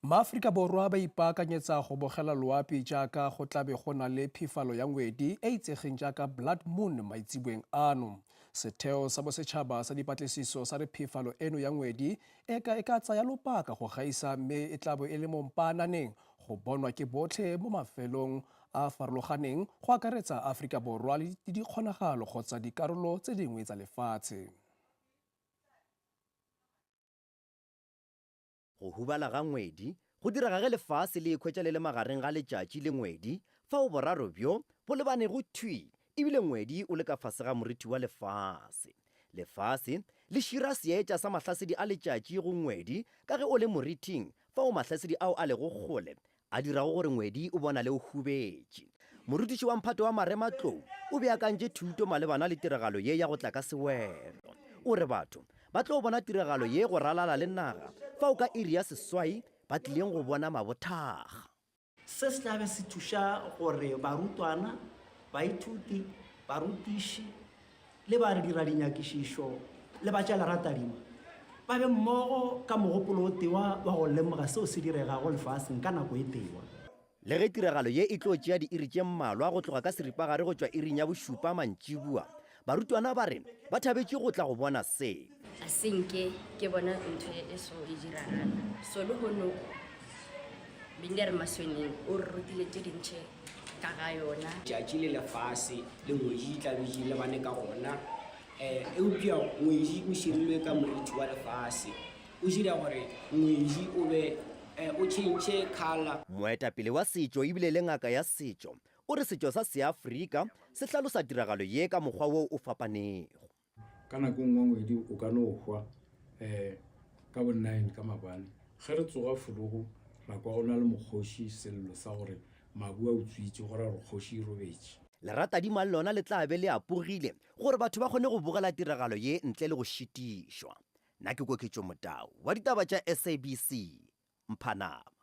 Maafrika Borwa ba ipaakanyetsa go bogela loapi jaaka go tlabe go na le phefalo ya ngwedi e itsegeng jaaka Blood Moon maitseboeng ano. Setheo sa bosetšhaba sa dipatlisiso sa re phefalo eno ya ngwedi e ka tsaya lobaka go gaisa mme e tlabo e le mo mpaananeng go bonwa ke botlhe mo mafelong a farologaneng go akaretsa Aforika Borwa le dikgonagalo kgotsa dikarolo tse dingwe tsa lefatshe. Go hubala ga ngwedi go diraga ge lefase le ikhwetša le le magareng ga letšatši le ngwedi fa o boraro bjo bo lebane go thwi ebile ngwedi o le ka fase ga moriti wa lefase. Lefase le šira seetša sa mahlasedi a letšatši go ngwedi ka ge o le moriting fa o mahlasedi ao a lego kgole a dirago gore ngwedi o bona le o hubetše. Morutiši wa mphato wa marematlou o beakantše thuto malebana le tiragalo ye ya go tla ka sewelo. O re batho ba tlo bona tiragalo ye go ralala le naga fa o ka iri ya seswai ba tlileng go bona mabothaga. Se se tlabe se thuša gore barutwana, baithuti, barutiši le ba re dira dinyakišišo le ba tša leratadima ba be mmogo ka mogopolo o tewa wa go lemoga seo se diregago lefaseng ka nako e tewa. Le ge tiragalo ye e tlo tšea diiri tše mmalwa go tloga ka seripagare go tšwa iring ya bošupa mantšibua, barutwana ba re ba thabetše go tla go bona se. A senke ke bona ntho e so e diragala so le gono bindere masweneng o re rutile tše dintšhe ka ga yona. Tšatši le lefase le ngwedi tlabedi le bane ka gona eupša ngwedi o širilwe ka moriti wa lefase o dira gore ngwedi o be o tšhentšhe khala. Moetapele wa setšo ebile le ngaka ya setšo o re setšo sa seafrika se hlalosa tiragalo ye ka mokgwa wo o fapanego. Ka nako nngwe ngwedi o ka no hwa ka bo 9 ka mabane ge re tsoga fologo nako go na le mokgoši sello sa gore mabu a utswitše gore re kgoši e robetše. Leratadima lona le tla be le apogile gore batho ba kgone go bogela tiragalo ye ntle le go šitišwa. Nna ke Koketšo Motau wa ditaba tša SABC Mphanama.